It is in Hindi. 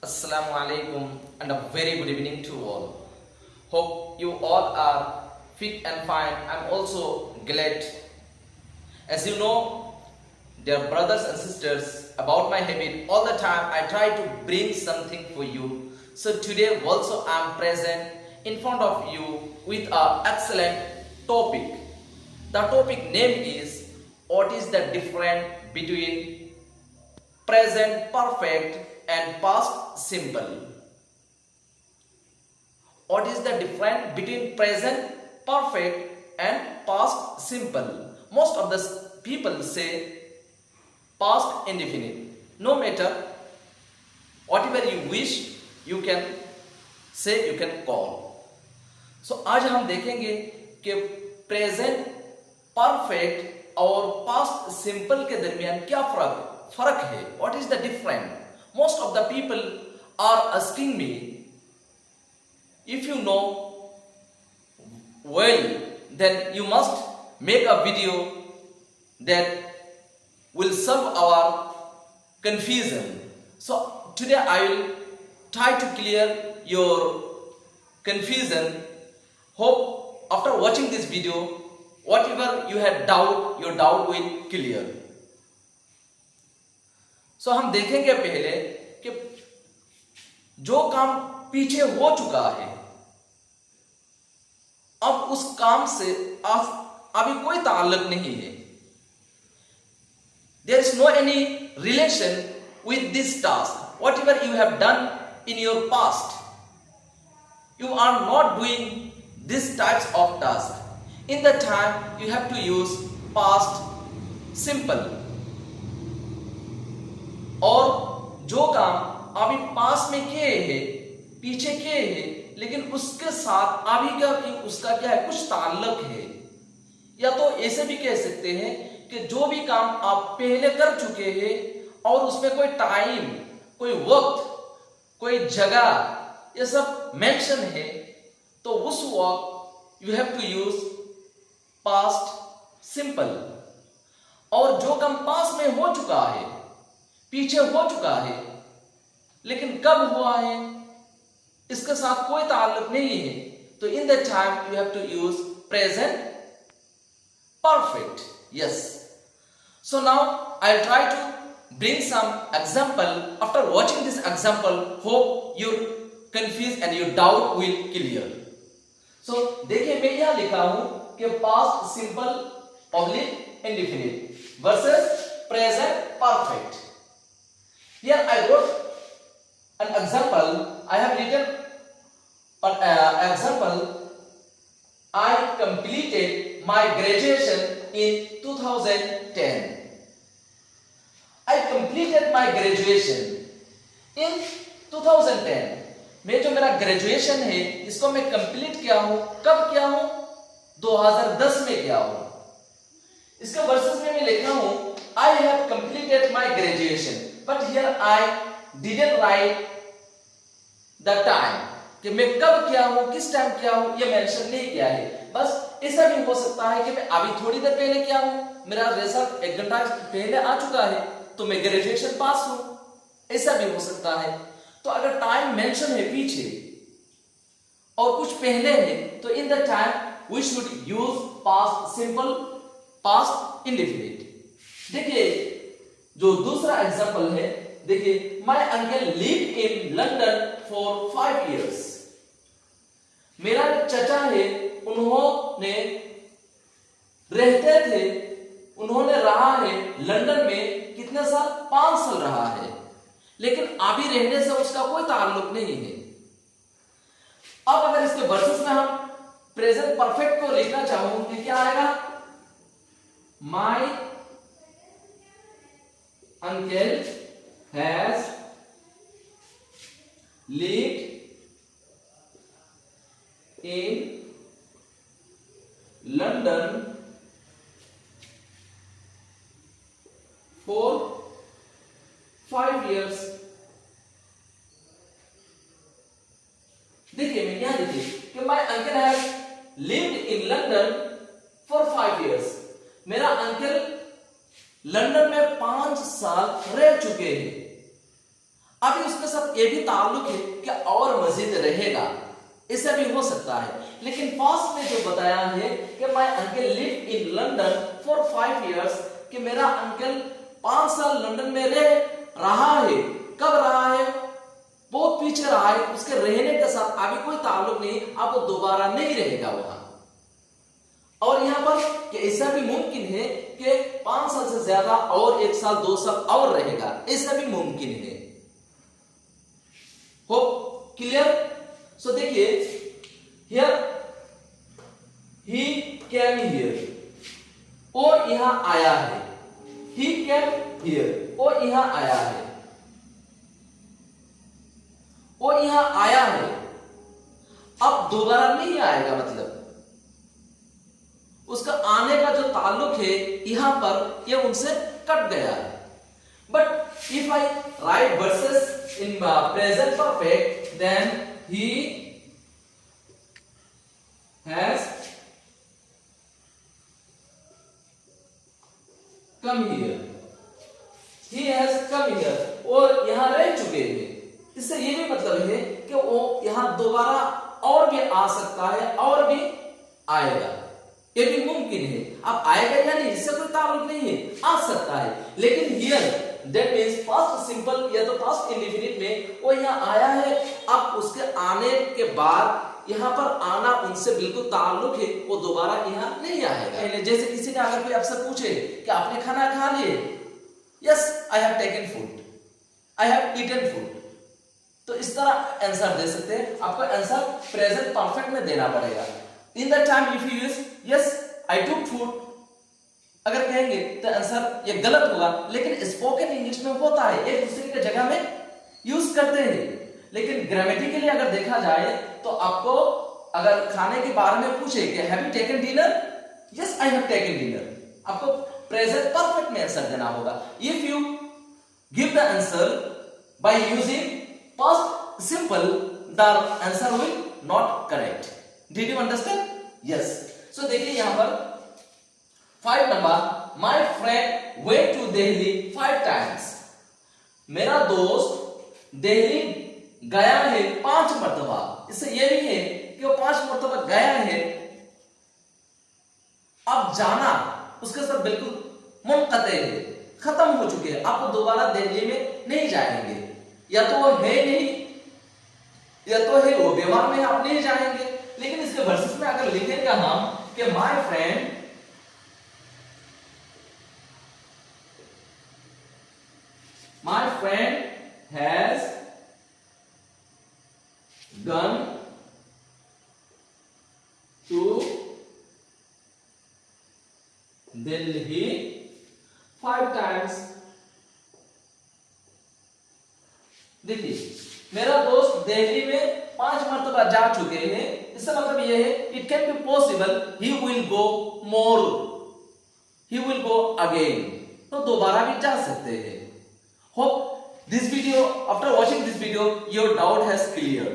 Assalamu alaikum and a very good evening to all. Hope you all are fit and fine. I'm also glad. As you know, dear brothers and sisters, about my habit, all the time I try to bring something for you. So today also I'm present in front of you with an excellent topic. The topic name is what is the difference between present perfect and past simple. What is the difference between present perfect and past simple? Most of the people say past indefinite. No matter whatever you wish, you can say, you can call. So आज हम देखेंगे कि प्रेजेंट परफेक्ट और पास्ट सिंपल के दरमियान क्या फर्क है. What is the difference? Most of the people are asking me. If you know well, then you must make a video that will solve our confusion. So today I will try to clear your confusion. Hope after watching this video, whatever you had doubt, your doubt will clear. So हम देखेंगे पहले कि जो काम पीछे हो चुका है, अब उस काम से अभी कोई ताल्लुक नहीं है. There is no any relation with this task. Whatever you have done in your past, you are not doing these types of tasks. In the time you have to use past simple. और जो काम अभी पास में किए हैं, पीछे किए हैं, लेकिन उसके साथ अभी का उसका क्या है, कुछ ताल्लुक है. या तो ऐसे भी कह सकते हैं कि जो भी काम आप पहले कर चुके हैं और उसमें कोई टाइम, कोई वक्त, कोई जगह, ये सब मेंशन है, तो उस वक्त you have to use past simple. और जो काम पास में हो चुका है, पीछे हो चुका है, लेकिन कब हुआ है इसके साथ कोई ताल्लुक नहीं है, तो in that time you have to use present perfect. Yes. So now I'll try to bring some example. After watching this example, hope your confused and your doubt will clear. So देखिए मैं यहाँ लिखा हूँ कि past simple oblique indefinite versus present perfect. Here I wrote an example. I have written an example. I completed my graduation in 2010. I completed my graduation in 2010. मैं जो मेरा ग्रेजुएशन है इसको मैं कंप्लीट किया हूं. कब किया हूं? 2010 में किया हूं. इसके वर्सेस में मैं लिखा हूं I have completed my graduation, but here I didn't write the time. कि मैं कब किया हूं, किस टाइम किया हूं, ये मेंशन नहीं किया है. बस ऐसा भी हो सकता है कि मैं अभी थोड़ी देर पहले किया हूं, मेरा रिजल्ट 1 घंटा पहले आ चुका है, तो मैं ग्रेजुएशन पास हूं. ऐसा भी हो सकता है. तो अगर टाइम मेंशन है पीछे और कुछ पहले है, तो in the time we should use past simple, past indefinite. देखिए जो दूसरा एग्जांपल है, देखिए my uncle live in London for 5 years. मेरा चचा है, उन्होंने रहते थे, उन्होंने रहा है लंदन में कितने साल? 5 साल रहा है, लेकिन अभी रहने से उसका कोई ताल्लुक नहीं है. अब अगर इसके वर्सेस में हम प्रेजेंट परफेक्ट को लिखना चाहूं तो क्या आएगा? My uncle has lived in London for 5 years. देखिए मैं यहां देखिए कि my uncle has lived in London for 5 years. मेरा अंकल लंदन में 5 साल रह चुके हैं. अभी उसके साथ ये भी ताल्लुक है कि और मजीद रहेगा, ऐसा भी हो सकता है। लेकिन पास्ट में जो बताया है कि my uncle live in London for 5 years, कि मेरा अंकल 5 साल लंदन में रहा है। कब रहा है? बहुत पीछे रहा है, उसके रहने के साथ अभी कोई ताल्लुक नहीं, अब वो दोबारा नहीं रहेगा वहां। और यहां पर कि ऐसा भी मुमकिन है कि 5 साल से ज्यादा और 1 साल 2 साल और रहेगा, ऐसा भी मुमकिन है। Hope clear? सो देखिए, हियर ही केम हियर, वो यहां आया है। ही केम हियर, वो यहां आया है, वो यहां आया है। अब दोबारा नहीं आएगा, मतलब उसका आने का जो ताल्लुक है यहां पर, ये उनसे कट गया है। But if I write versus in present perfect, then he has come here, he has come here, और यहां रह चुके हैं। इससे ये भी मतलब है कि वो यहां दोबारा और भी आ सकता है और भी आएगा, ये भी मुमकिन है। अब आएगा या नहीं, इससे कोई ताल्लुक नहीं है, आ सकता है। लेकिन here that means past simple या तो पास्ट इंडेफिनिट में वो यहां आया है। अब उसके आने के बाद यहां पर आना उनसे बिल्कुल ताल्लुक है, वो दोबारा यहां नहीं आएगा। जैसे किसी ने अगर कोई आपसे पूछे कि आपने खाना खा लिए, yes I have taken food, I have eaten food, तो इस तरह आंसर दे सकते हैं। आपको आंसर प्रेजेंट परफेक्ट में देना पड़ेगा। इन that time if you use yes I took food, अगर कहेंगे तो आंसर ये गलत होगा। लेकिन स्पोकन इंग्लिश में होता है, एक दूसरे की जगह में यूज करते हैं। लेकिन ग्रामेटिकली अगर देखा जाए तो आपको अगर खाने के बारे में पूछे कि have you taken dinner, yes I have taken dinner, आपको प्रेजेंट परफेक्ट में आंसर देना होगा। If you give the answer by using past simple, the answer will not correct. Did you understand? Yes. So देखिए यहां पर 5 number, my friend went to Delhi 5 times. मेरा दोस्त दिल्ली गया है 5 मरतबा। इससे यह भी है कि वो 5 मरतबा गया है। अब जाना उसके साथ बिल्कुल मुनक़ते है, खत्म हो चुके हैं। आप दोबारा दिल्ली में नहीं जाएंगे, या तो वो है नहीं या तो है वो बीमार में, आप नहीं जाएंगे। लेकिन इसके वर्सेस में अगर लिखेंगे हम कि my friend has gone to Delhi 5 times। देखिए मेरा दोस्त दिल्ली में 5 मरतबा जा चुके हैं। इसका मतलब यह है it can be possible he will go more, he will go again, तो दोबारा भी जा सकते हैं। Hope this video, after watching this video your doubt has clear.